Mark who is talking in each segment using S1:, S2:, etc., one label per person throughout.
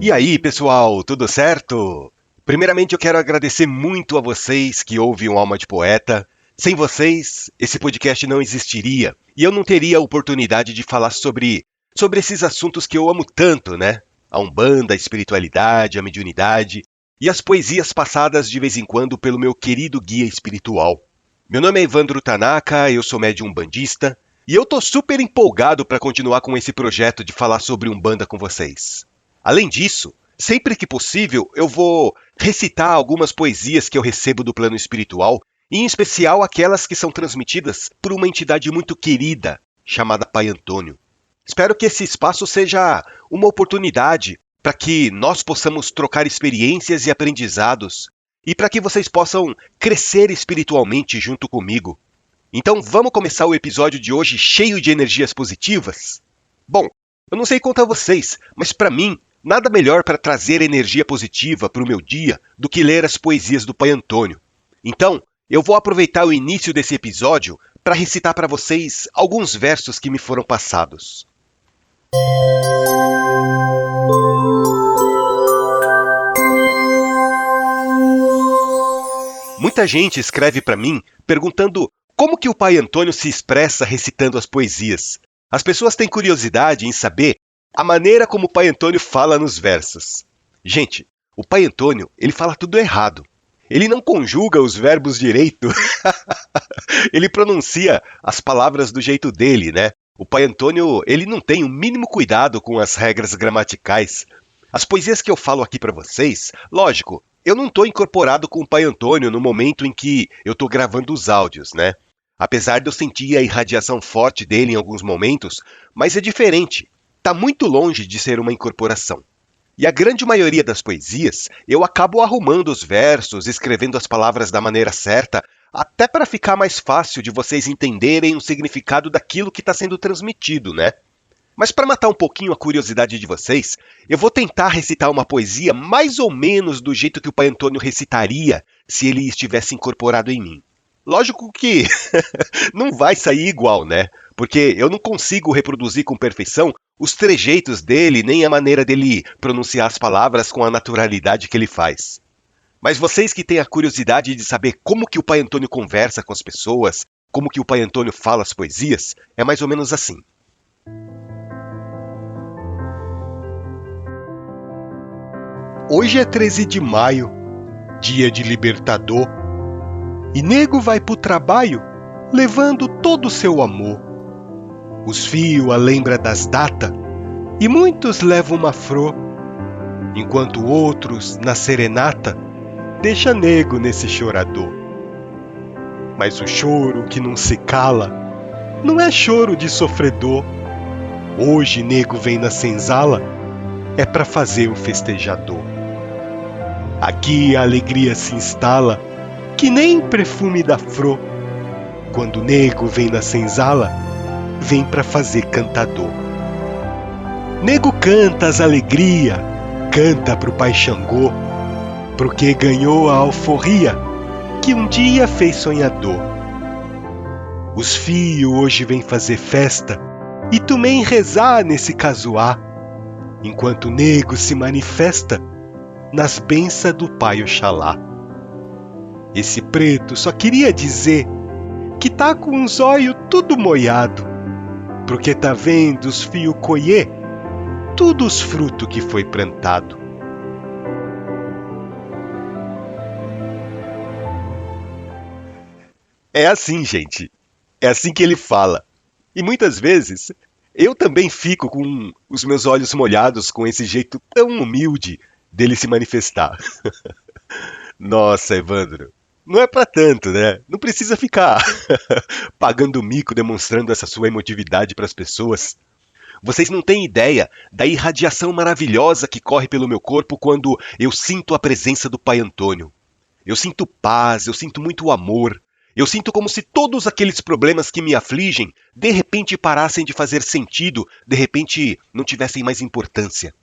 S1: E aí, pessoal, tudo certo? Primeiramente, eu quero agradecer muito a vocês que ouvem o Alma de Poeta. Sem vocês, esse podcast não existiria. E eu não teria a oportunidade de falar sobre esses assuntos que eu amo tanto, né? A Umbanda, a espiritualidade, a mediunidade e as poesias passadas de vez em quando pelo meu querido guia espiritual. Meu nome é Evandro Tanaka, eu sou médium umbandista e eu tô super empolgado para continuar com esse projeto de falar sobre Umbanda com vocês. Além disso, sempre que possível, eu vou recitar algumas poesias que eu recebo do plano espiritual, e em especial aquelas que são transmitidas por uma entidade muito querida, chamada Pai Antônio. Espero que esse espaço seja uma oportunidade para que nós possamos trocar experiências e aprendizados, e para que vocês possam crescer espiritualmente junto comigo. Então vamos começar o episódio de hoje cheio de energias positivas? Bom, eu não sei quanto a vocês, mas para mim, nada melhor para trazer energia positiva para o meu dia do que ler as poesias do Pai Antônio. Então, eu vou aproveitar o início desse episódio para recitar para vocês alguns versos que me foram passados. Muita gente escreve para mim perguntando como que o Pai Antônio se expressa recitando as poesias. As pessoas têm curiosidade em saber a maneira como o Pai Antônio fala nos versos. Gente, o Pai Antônio, ele fala tudo errado. Ele não conjuga os verbos direito. Ele pronuncia as palavras do jeito dele, né? O Pai Antônio, ele não tem o mínimo cuidado com as regras gramaticais. As poesias que eu falo aqui para vocês, lógico, eu não estou incorporado com o Pai Antônio no momento em que eu estou gravando os áudios, né? Apesar de eu sentir a irradiação forte dele em alguns momentos, mas é diferente. Está muito longe de ser uma incorporação. E a grande maioria das poesias, eu acabo arrumando os versos, escrevendo as palavras da maneira certa, até para ficar mais fácil de vocês entenderem o significado daquilo que está sendo transmitido, né? Mas para matar um pouquinho a curiosidade de vocês, eu vou tentar recitar uma poesia mais ou menos do jeito que o Pai Antônio recitaria se ele estivesse incorporado em mim. Lógico que não vai sair igual, né? Porque eu não consigo reproduzir com perfeição os trejeitos dele, nem a maneira dele pronunciar as palavras com a naturalidade que ele faz. Mas vocês que têm a curiosidade de saber como que o Pai Antônio conversa com as pessoas, como que o Pai Antônio fala as poesias, é mais ou menos assim. Hoje é 13 de maio, dia de libertador, e nego vai pro trabalho levando todo o seu amor. Os fios a lembra das datas, e muitos levam uma flor, enquanto outros, na serenata, deixa nego nesse chorador. Mas o choro que não se cala, não é choro de sofredor. Hoje nego vem na senzala, é pra fazer o festejador. Aqui a alegria se instala, que nem perfume da flor. Quando nego vem na senzala, vem pra fazer cantador. Nego canta as alegria, canta pro Pai Xangô, porque ganhou a alforria que um dia fez sonhador. Os fios hoje vêm fazer festa e também rezar nesse casuá, enquanto nego se manifesta nas bênçãos do Pai Oxalá. Esse preto só queria dizer que tá com os olhos tudo molhado, porque tá vendo os fios colher tudo os frutos que foi plantado. É assim, gente. É assim que ele fala. E muitas vezes eu também fico com os meus olhos molhados com esse jeito tão humilde dele se manifestar. Nossa, Evandro. Não é pra tanto, né? Não precisa ficar pagando mico demonstrando essa sua emotividade para as pessoas. Vocês não têm ideia da irradiação maravilhosa que corre pelo meu corpo quando eu sinto a presença do Pai Antônio. Eu sinto paz, eu sinto muito amor. Eu sinto como se todos aqueles problemas que me afligem de repente parassem de fazer sentido, de repente não tivessem mais importância.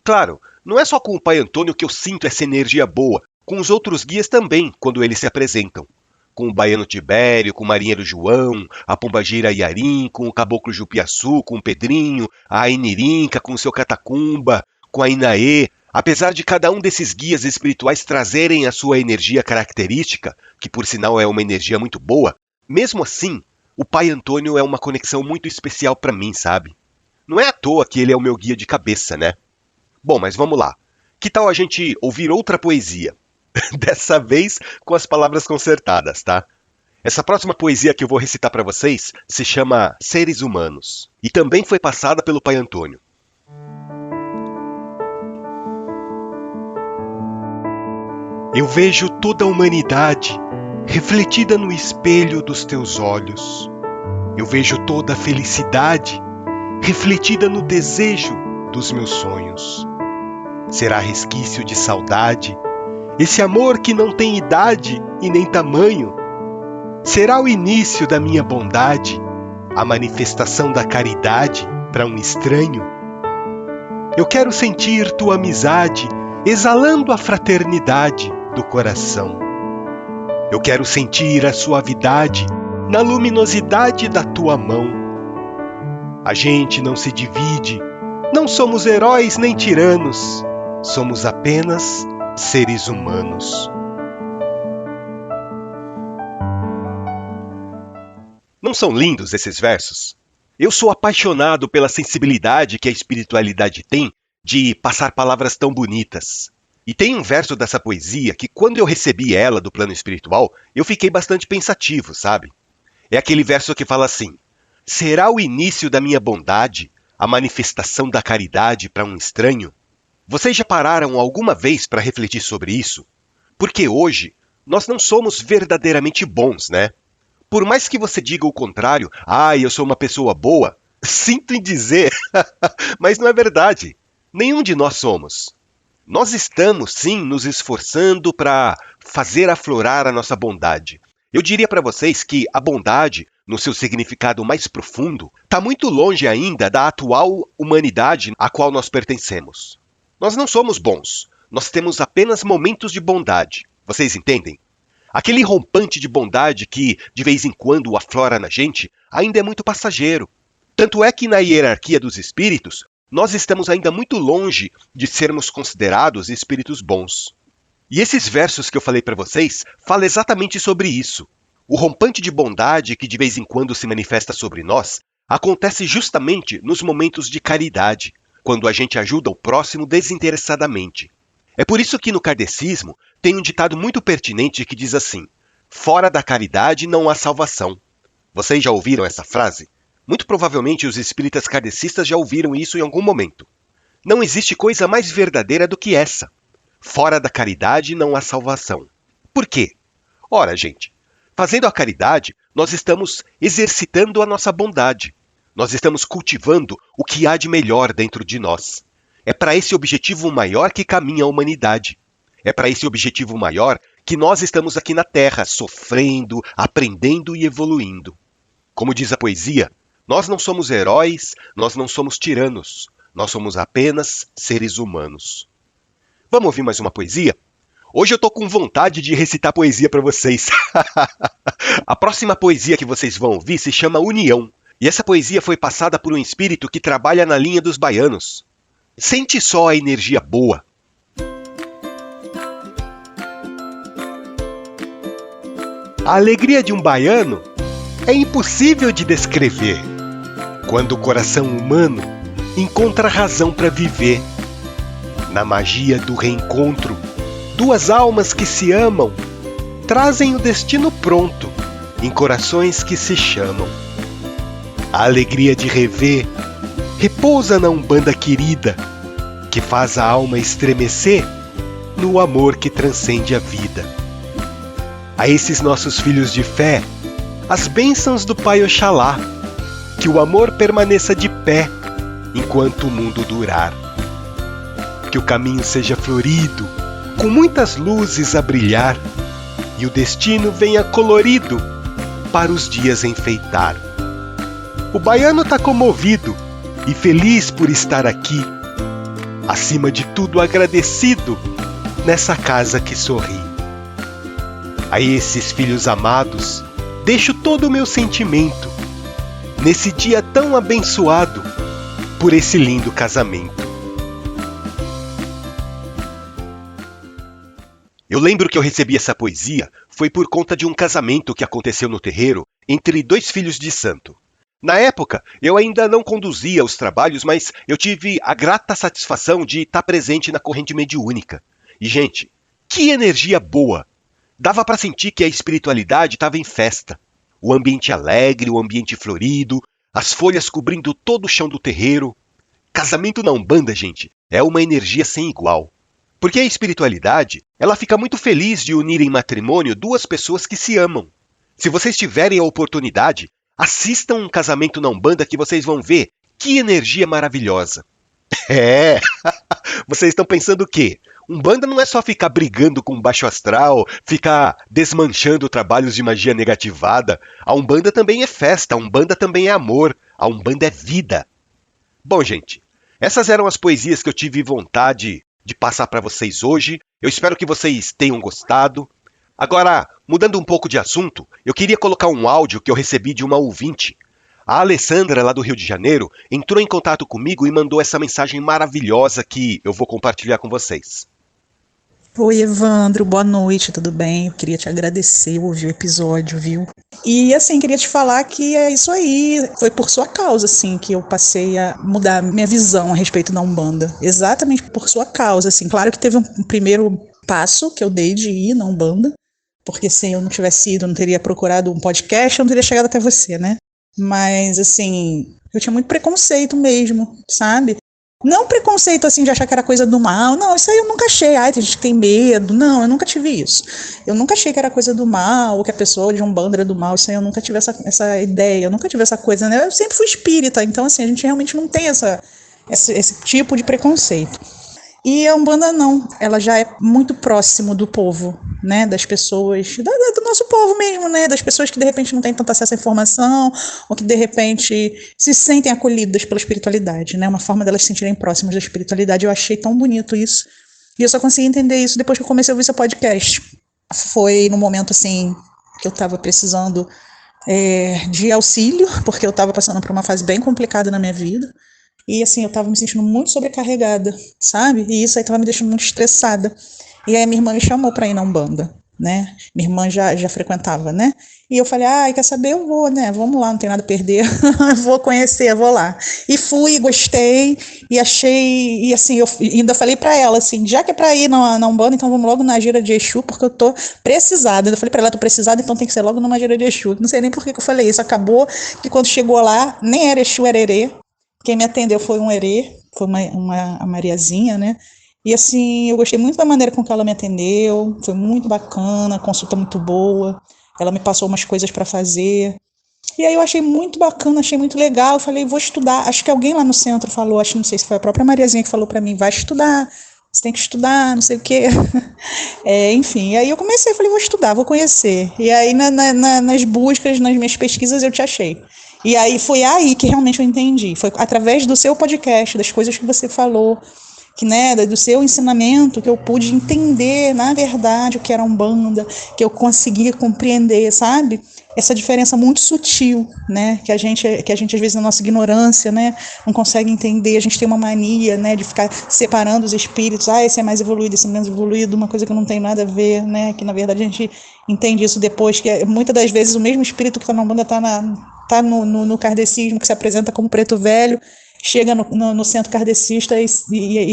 S1: Claro, não é só com o Pai Antônio que eu sinto essa energia boa, com os outros guias também, quando eles se apresentam. Com o Baiano Tibério, com o Marinheiro João, a Pombagira Iarim, com o Caboclo Jupiaçu, com o Pedrinho, a Ainirinca, com o seu Catacumba, com a Inaê, Apesar de cada um desses guias espirituais trazerem a sua energia característica, que por sinal é uma energia muito boa, mesmo assim, o Pai Antônio é uma conexão muito especial para mim, sabe? Não é à toa que ele é o meu guia de cabeça, né? Bom, mas vamos lá. Que tal a gente ouvir outra poesia? Dessa vez com as palavras consertadas, tá? Essa próxima poesia que eu vou recitar para vocês se chama Seres Humanos e também foi passada pelo Pai Antônio. Eu vejo toda a humanidade refletida no espelho dos teus olhos. Eu vejo toda a felicidade refletida no desejo dos meus sonhos. Será resquício de saudade, esse amor que não tem idade e nem tamanho. Será o início da minha bondade, a manifestação da caridade para um estranho. Eu quero sentir tua amizade exalando a fraternidade do coração. Eu quero sentir a suavidade na luminosidade da tua mão. A gente não se divide, não somos heróis nem tiranos, somos apenas seres humanos. Não são lindos esses versos? Eu sou apaixonado pela sensibilidade que a espiritualidade tem de passar palavras tão bonitas. E tem um verso dessa poesia que, quando eu recebi ela do plano espiritual, eu fiquei bastante pensativo, sabe? É aquele verso que fala assim: será o início da minha bondade, a manifestação da caridade para um estranho? Vocês já pararam alguma vez para refletir sobre isso? Porque hoje, nós não somos verdadeiramente bons, né? Por mais que você diga o contrário, eu sou uma pessoa boa, sinto em dizer, mas não é verdade. Nenhum de nós somos. Nós estamos, sim, nos esforçando para fazer aflorar a nossa bondade. Eu diria para vocês que a bondade, no seu significado mais profundo, está muito longe ainda da atual humanidade à qual nós pertencemos. Nós não somos bons, nós temos apenas momentos de bondade. Vocês entendem? Aquele rompante de bondade que, de vez em quando, aflora na gente, ainda é muito passageiro. Tanto é que na hierarquia dos espíritos, nós estamos ainda muito longe de sermos considerados espíritos bons. E esses versos que eu falei para vocês falam exatamente sobre isso. O rompante de bondade que de vez em quando se manifesta sobre nós acontece justamente nos momentos de caridade, quando a gente ajuda o próximo desinteressadamente. É por isso que no kardecismo tem um ditado muito pertinente que diz assim: fora da caridade não há salvação. Vocês já ouviram essa frase? Muito provavelmente os espíritas kardecistas já ouviram isso em algum momento. Não existe coisa mais verdadeira do que essa. Fora da caridade não há salvação. Por quê? Ora, gente, fazendo a caridade, nós estamos exercitando a nossa bondade. Nós estamos cultivando o que há de melhor dentro de nós. É para esse objetivo maior que caminha a humanidade. É para esse objetivo maior que nós estamos aqui na Terra, sofrendo, aprendendo e evoluindo. Como diz a poesia, nós não somos heróis, nós não somos tiranos, nós somos apenas seres humanos. Vamos ouvir mais uma poesia? Hoje eu tô com vontade de recitar poesia para vocês. A próxima poesia que vocês vão ouvir se chama União. E essa poesia foi passada por um espírito que trabalha na linha dos baianos. Sente só a energia boa. A alegria de um baiano é impossível de descrever. Quando o coração humano encontra razão para viver. Na magia do reencontro, duas almas que se amam trazem o destino pronto em corações que se chamam. A alegria de rever repousa na umbanda querida, que faz a alma estremecer no amor que transcende a vida. A esses nossos filhos de fé, as bênçãos do Pai Oxalá, que o amor permaneça de pé enquanto o mundo durar. Que o caminho seja florido, com muitas luzes a brilhar, e o destino venha colorido para os dias enfeitar. O baiano tá comovido e feliz por estar aqui, acima de tudo agradecido nessa casa que sorri. A esses filhos amados, deixo todo o meu sentimento, nesse dia tão abençoado por esse lindo casamento. Eu lembro que eu recebi essa poesia foi por conta de um casamento que aconteceu no terreiro entre dois filhos de santo. Na época, eu ainda não conduzia os trabalhos, mas eu tive a grata satisfação de estar presente na corrente mediúnica. E, gente, que energia boa! Dava para sentir que a espiritualidade estava em festa. O ambiente alegre, o ambiente florido, as folhas cobrindo todo o chão do terreiro. Casamento na Umbanda, gente, é uma energia sem igual. Porque a espiritualidade, ela fica muito feliz de unir em matrimônio duas pessoas que se amam. Se vocês tiverem a oportunidade, assistam um casamento na Umbanda que vocês vão ver que energia maravilhosa. É, vocês estão pensando o quê? Umbanda não é só ficar brigando com baixo astral, ficar desmanchando trabalhos de magia negativada. A Umbanda também é festa, a Umbanda também é amor, a Umbanda é vida. Bom, gente, essas eram as poesias que eu tive vontade de passar para vocês hoje. Eu espero que vocês tenham gostado. Agora, mudando um pouco de assunto, eu queria colocar um áudio que eu recebi de uma ouvinte. A Alessandra, lá do Rio de Janeiro, entrou em contato comigo e mandou essa mensagem maravilhosa que eu vou compartilhar com vocês.
S2: Oi, Evandro, boa noite, tudo bem? Eu queria te agradecer, eu ouvi o episódio, viu? E, assim, queria te falar que é isso aí, foi por sua causa, assim, que eu passei a mudar minha visão a respeito da Umbanda. Exatamente por sua causa, assim. Claro que teve um primeiro passo que eu dei de ir na Umbanda, porque se eu não tivesse ido, eu não teria procurado um podcast, eu não teria chegado até você, né? Mas, assim, eu tinha muito preconceito mesmo, sabe? Não preconceito, assim, de achar que era coisa do mal. Não, isso aí eu nunca achei. Ai, tem gente que tem medo. Não, eu nunca tive isso. Eu nunca achei que era coisa do mal, ou que a pessoa de Umbanda era do mal. Isso aí eu nunca tive essa ideia. Eu nunca tive essa coisa, né? Eu sempre fui espírita. Então, assim, a gente realmente não tem esse tipo de preconceito. E a Umbanda não, ela já é muito próximo do povo, né, das pessoas, do nosso povo mesmo, né, das pessoas que de repente não têm tanto acesso à informação, ou que de repente se sentem acolhidas pela espiritualidade, né, uma forma delas se sentirem próximas da espiritualidade. Eu achei tão bonito isso, e eu só consegui entender isso depois que eu comecei a ouvir seu podcast. Foi no momento, assim, que eu estava precisando de auxílio, porque eu estava passando por uma fase bem complicada na minha vida. E assim, eu tava me sentindo muito sobrecarregada, sabe? E isso aí tava me deixando muito estressada. E aí minha irmã me chamou pra ir na Umbanda, né? Minha irmã já frequentava, né? E eu falei, quer saber? Eu vou, né? Vamos lá, não tem nada a perder. Vou conhecer, vou lá. E fui, gostei, e achei, e assim, eu ainda falei pra ela, assim, já que é pra ir na Umbanda, então vamos logo na gira de Exu, porque eu tô precisada. Eu falei pra ela, tô precisada, então tem que ser logo numa gira de Exu. Não sei nem por que eu falei isso. Acabou que quando chegou lá, nem era Exu, era Erê. Quem me atendeu foi um herê, foi a Mariazinha, né? E assim, eu gostei muito da maneira com que ela me atendeu, foi muito bacana, consulta muito boa. Ela me passou umas coisas para fazer. E aí eu achei muito bacana, achei muito legal. Eu falei, vou estudar. Acho que alguém lá no centro falou, não sei se foi a própria Mariazinha que falou para mim, vai estudar, você tem que estudar, não sei o quê. Enfim, aí eu comecei, falei, vou estudar, vou conhecer. E aí nas buscas, nas minhas pesquisas, eu te achei. E aí foi aí que realmente eu entendi. Foi através do seu podcast, das coisas que você falou, que, né, do seu ensinamento, que eu pude entender, na verdade, o que era Umbanda, que eu conseguia compreender, sabe? Essa diferença muito sutil, né, que a gente às vezes na nossa ignorância, né, não consegue entender. A gente tem uma mania, né, de ficar separando os espíritos. Esse é mais evoluído, esse é menos evoluído, uma coisa que não tem nada a ver, né, que na verdade a gente entende isso depois, que muitas das vezes o mesmo espírito que está na Umbanda está no kardecismo, que se apresenta como preto velho, chega no centro kardecista e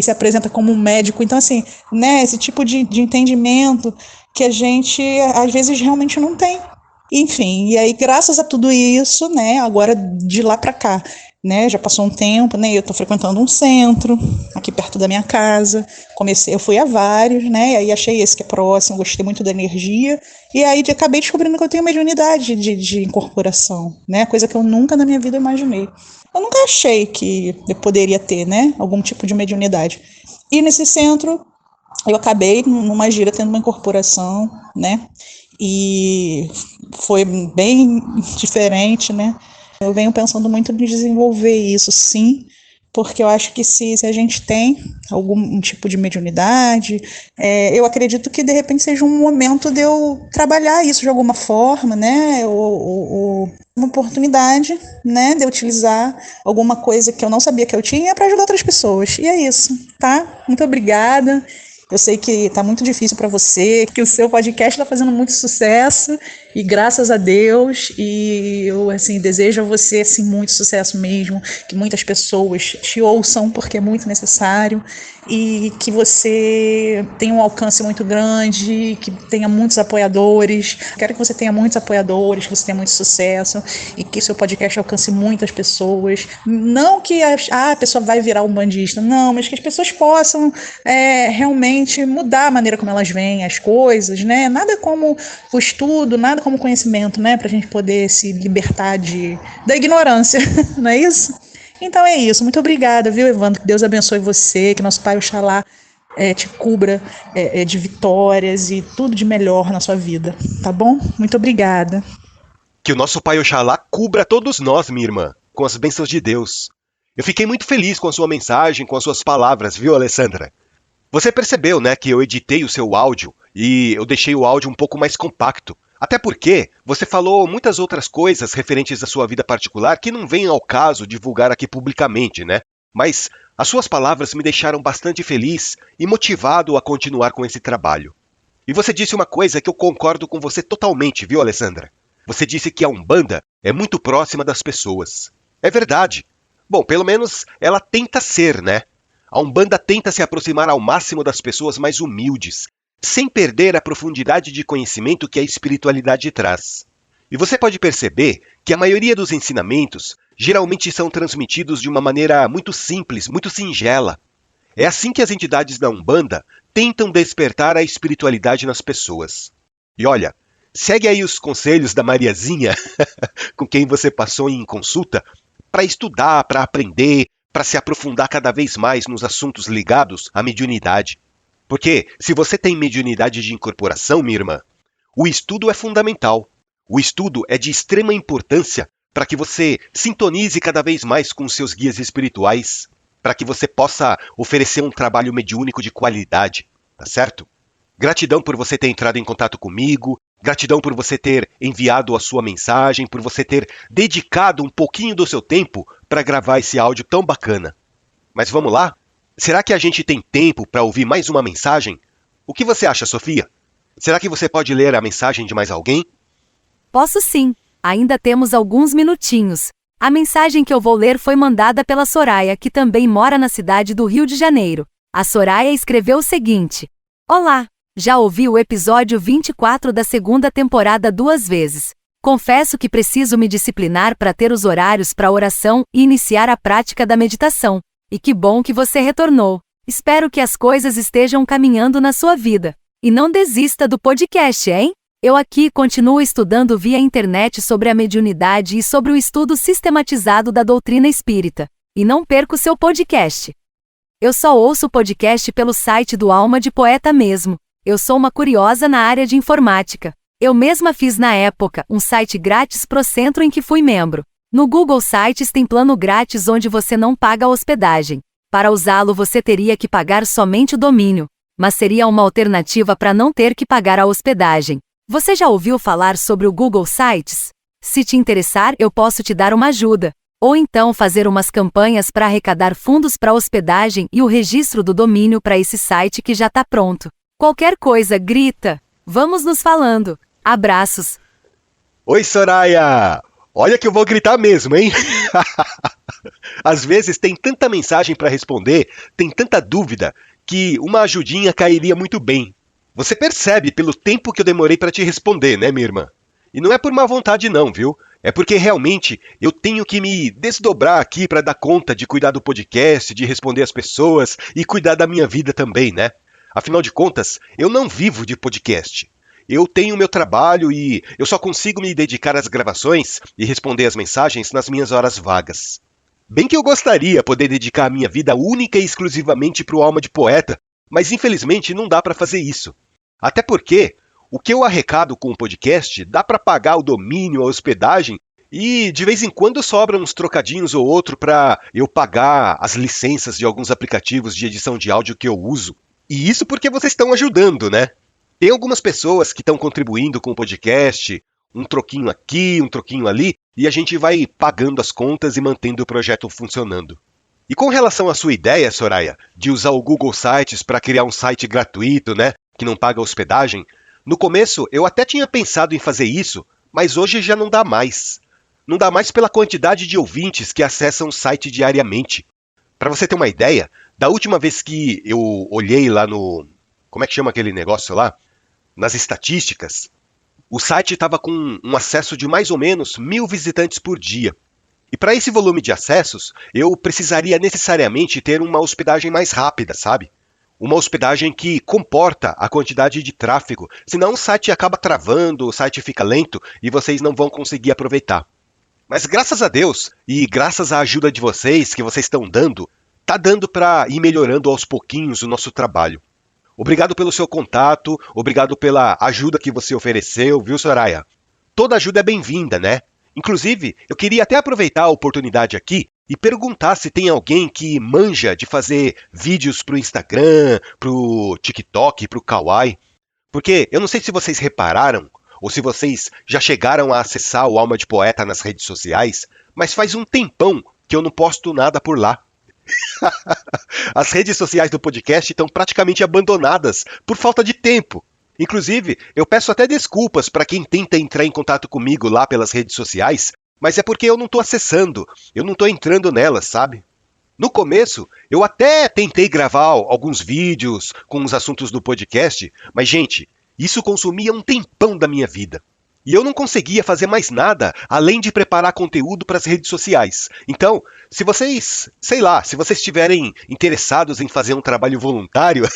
S2: se apresenta como um médico. Então, assim, né, esse tipo de entendimento que a gente, às vezes, realmente não tem. Enfim, e aí, graças a tudo isso, né, agora de lá para cá, né, já passou um tempo, né, eu estou frequentando um centro aqui perto da minha casa. Eu fui a vários, né, e aí achei esse que é próximo, gostei muito da energia, e aí acabei descobrindo que eu tenho mediunidade de incorporação, né, coisa que eu nunca na minha vida imaginei. Eu nunca achei que eu poderia ter, né, algum tipo de mediunidade. E nesse centro, eu acabei, numa gira, tendo uma incorporação, né, e foi bem diferente, né. Eu venho pensando muito em desenvolver isso, sim, porque eu acho que se a gente tem algum tipo de mediunidade, eu acredito que de repente seja um momento de eu trabalhar isso de alguma forma, né, ou uma oportunidade, né, de eu utilizar alguma coisa que eu não sabia que eu tinha para ajudar outras pessoas. E é isso, tá? Muito obrigada. Eu sei que tá muito difícil para você, que o seu podcast tá fazendo muito sucesso, e graças a Deus, e eu, assim, desejo a você, assim, muito sucesso mesmo, que muitas pessoas te ouçam, porque é muito necessário, e que você tenha um alcance muito grande, que tenha muitos apoiadores. Quero que você tenha muitos apoiadores, que você tenha muito sucesso, e que seu podcast alcance muitas pessoas. Não que a pessoa vai virar umbandista, não, mas que as pessoas possam realmente mudar a maneira como elas veem as coisas, né? Nada como o estudo, nada como conhecimento, né? Para a gente poder se libertar da ignorância, não é isso? Então é isso. Muito obrigada, viu, Evandro? Que Deus abençoe você, que nosso Pai Oxalá te cubra de vitórias e tudo de melhor na sua vida, tá bom? Muito obrigada.
S1: Que o nosso Pai Oxalá cubra todos nós, minha irmã, com as bênçãos de Deus. Eu fiquei muito feliz com a sua mensagem, com as suas palavras, viu, Alessandra? Você percebeu, né, que eu editei o seu áudio e eu deixei o áudio um pouco mais compacto. Até porque você falou muitas outras coisas referentes à sua vida particular que não vem ao caso divulgar aqui publicamente, né? Mas as suas palavras me deixaram bastante feliz e motivado a continuar com esse trabalho. E você disse uma coisa que eu concordo com você totalmente, viu, Alessandra? Você disse que a Umbanda é muito próxima das pessoas. É verdade. Bom, pelo menos ela tenta ser, né? A Umbanda tenta se aproximar ao máximo das pessoas mais humildes, sem perder a profundidade de conhecimento que a espiritualidade traz. E você pode perceber que a maioria dos ensinamentos geralmente são transmitidos de uma maneira muito simples, muito singela. É assim que as entidades da Umbanda tentam despertar a espiritualidade nas pessoas. E olha, segue aí os conselhos da Mariazinha, com quem você passou em consulta, para estudar, para aprender, para se aprofundar cada vez mais nos assuntos ligados à mediunidade. Porque se você tem mediunidade de incorporação, minha irmã, o estudo é fundamental. O estudo é de extrema importância para que você sintonize cada vez mais com seus guias espirituais, para que você possa oferecer um trabalho mediúnico de qualidade, tá certo? Gratidão por você ter entrado em contato comigo, gratidão por você ter enviado a sua mensagem, por você ter dedicado um pouquinho do seu tempo para gravar esse áudio tão bacana. Mas vamos lá? Será que a gente tem tempo para ouvir mais uma mensagem? O que você acha, Sofia? Será que você pode ler a mensagem de mais alguém?
S3: Posso sim. Ainda temos alguns minutinhos. A mensagem que eu vou ler foi mandada pela Soraya, que também mora na cidade do Rio de Janeiro. A Soraya escreveu o seguinte: Olá, já ouvi o episódio 24 da segunda temporada 2 vezes. Confesso que preciso me disciplinar para ter os horários para oração e iniciar a prática da meditação. E que bom que você retornou. Espero que as coisas estejam caminhando na sua vida. E não desista do podcast, hein? Eu aqui continuo estudando via internet sobre a mediunidade e sobre o estudo sistematizado da doutrina espírita. E não perco seu podcast. Eu só ouço o podcast pelo site do Alma de Poeta mesmo. Eu sou uma curiosa na área de informática. Eu mesma fiz na época um site grátis pro centro em que fui membro. No Google Sites tem plano grátis onde você não paga a hospedagem. Para usá-lo você teria que pagar somente o domínio, mas seria uma alternativa para não ter que pagar a hospedagem. Você já ouviu falar sobre o Google Sites? Se te interessar, eu posso te dar uma ajuda. Ou então fazer umas campanhas para arrecadar fundos para hospedagem e o registro do domínio para esse site que já está pronto. Qualquer coisa, grita. Vamos nos falando. Abraços.
S1: Oi, Soraya! Olha que eu vou gritar mesmo, hein? Às vezes tem tanta mensagem para responder, tem tanta dúvida, que uma ajudinha cairia muito bem. Você percebe pelo tempo que eu demorei para te responder, né, minha irmã? E não é por má vontade não, viu? É porque realmente eu tenho que me desdobrar aqui para dar conta de cuidar do podcast, de responder as pessoas e cuidar da minha vida também, né? Afinal de contas, eu não vivo de podcast. Eu tenho meu trabalho e eu só consigo me dedicar às gravações e responder as mensagens nas minhas horas vagas. Bem que eu gostaria poder dedicar a minha vida única e exclusivamente para o Alma de Poeta, mas infelizmente não dá para fazer isso. Até porque o que eu arrecado com o podcast dá para pagar o domínio, a hospedagem e de vez em quando sobra uns trocadinhos ou outro para eu pagar as licenças de alguns aplicativos de edição de áudio que eu uso. E isso porque vocês estão ajudando, né? Tem algumas pessoas que estão contribuindo com o podcast, um troquinho aqui, um troquinho ali, e a gente vai pagando as contas e mantendo o projeto funcionando. E com relação à sua ideia, Soraya, de usar o Google Sites para criar um site gratuito, né, que não paga hospedagem, no começo eu até tinha pensado em fazer isso, mas hoje já não dá mais. Não dá mais pela quantidade de ouvintes que acessam o site diariamente. Para você ter uma ideia, da última vez que eu olhei lá no... Como é que chama aquele negócio lá? Nas estatísticas, o site estava com um acesso de mais ou menos 1.000 visitantes por dia. E para esse volume de acessos, eu precisaria necessariamente ter uma hospedagem mais rápida, sabe? Uma hospedagem que comporta a quantidade de tráfego, senão o site acaba travando, o site fica lento e vocês não vão conseguir aproveitar. Mas graças a Deus, e graças à ajuda de vocês que vocês estão dando, tá dando para ir melhorando aos pouquinhos o nosso trabalho. Obrigado pelo seu contato, obrigado pela ajuda que você ofereceu, viu, Soraya? Toda ajuda é bem-vinda, né? Inclusive, eu queria até aproveitar a oportunidade aqui e perguntar se tem alguém que manja de fazer vídeos pro Instagram, pro TikTok, pro Kawaii. Porque eu não sei se vocês repararam, ou se vocês já chegaram a acessar o Alma de Poeta nas redes sociais, mas faz um tempão que eu não posto nada por lá. As redes sociais do podcast estão praticamente abandonadas por falta de tempo. Inclusive, eu peço até desculpas para quem tenta entrar em contato comigo lá pelas redes sociais, mas é porque eu não estou acessando, eu não estou entrando nelas, sabe? No começo, eu até tentei gravar alguns vídeos com os assuntos do podcast, mas, gente, isso consumia um tempão da minha vida. E eu não conseguia fazer mais nada além de preparar conteúdo para as redes sociais. Então, se vocês, se vocês estiverem interessados em fazer um trabalho voluntário,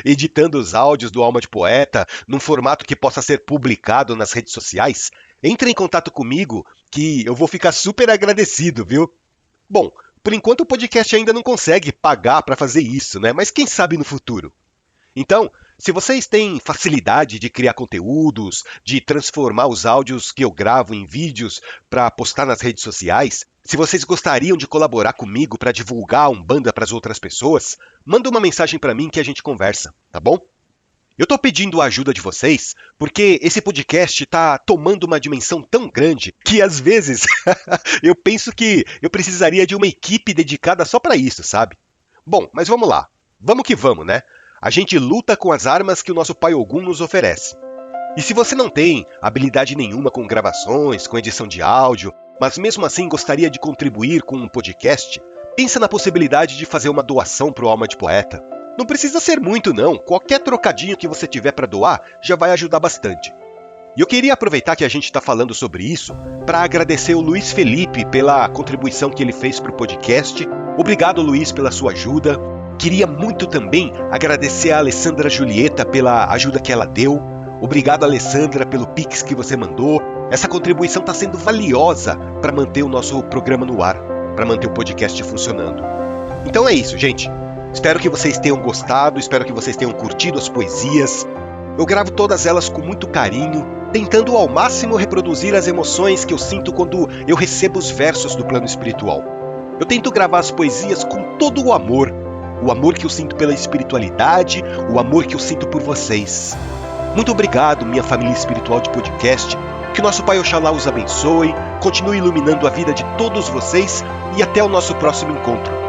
S1: editando os áudios do Alma de Poeta, num formato que possa ser publicado nas redes sociais, entre em contato comigo que eu vou ficar super agradecido, viu? Bom, por enquanto o podcast ainda não consegue pagar para fazer isso, né? Mas quem sabe no futuro? Então, se vocês têm facilidade de criar conteúdos, de transformar os áudios que eu gravo em vídeos para postar nas redes sociais, se vocês gostariam de colaborar comigo para divulgar a Umbanda para as outras pessoas, manda uma mensagem para mim que a gente conversa, tá bom? Eu estou pedindo a ajuda de vocês porque esse podcast está tomando uma dimensão tão grande que às vezes eu penso que eu precisaria de uma equipe dedicada só para isso, sabe? Bom, mas vamos lá. Vamos que vamos, né? A gente luta com as armas que o nosso Pai Ogum nos oferece. E se você não tem habilidade nenhuma com gravações, com edição de áudio, mas mesmo assim gostaria de contribuir com um podcast, pensa na possibilidade de fazer uma doação para o Alma de Poeta. Não precisa ser muito não, qualquer trocadinho que você tiver para doar já vai ajudar bastante. E eu queria aproveitar que a gente está falando sobre isso para agradecer o Luiz Felipe pela contribuição que ele fez para o podcast. Obrigado, Luiz, pela sua ajuda. Queria muito também agradecer a Alessandra Julieta pela ajuda que ela deu. Obrigado, Alessandra, pelo Pix que você mandou. Essa contribuição está sendo valiosa para manter o nosso programa no ar, para manter o podcast funcionando. Então é isso, gente. Espero que vocês tenham gostado, espero que vocês tenham curtido as poesias. Eu gravo todas elas com muito carinho, tentando ao máximo reproduzir as emoções que eu sinto quando eu recebo os versos do plano espiritual. Eu tento gravar as poesias com todo o amor que eu sinto pela espiritualidade, o amor que eu sinto por vocês. Muito obrigado, minha família espiritual de podcast. Que nosso Pai Oxalá os abençoe, continue iluminando a vida de todos vocês e até o nosso próximo encontro.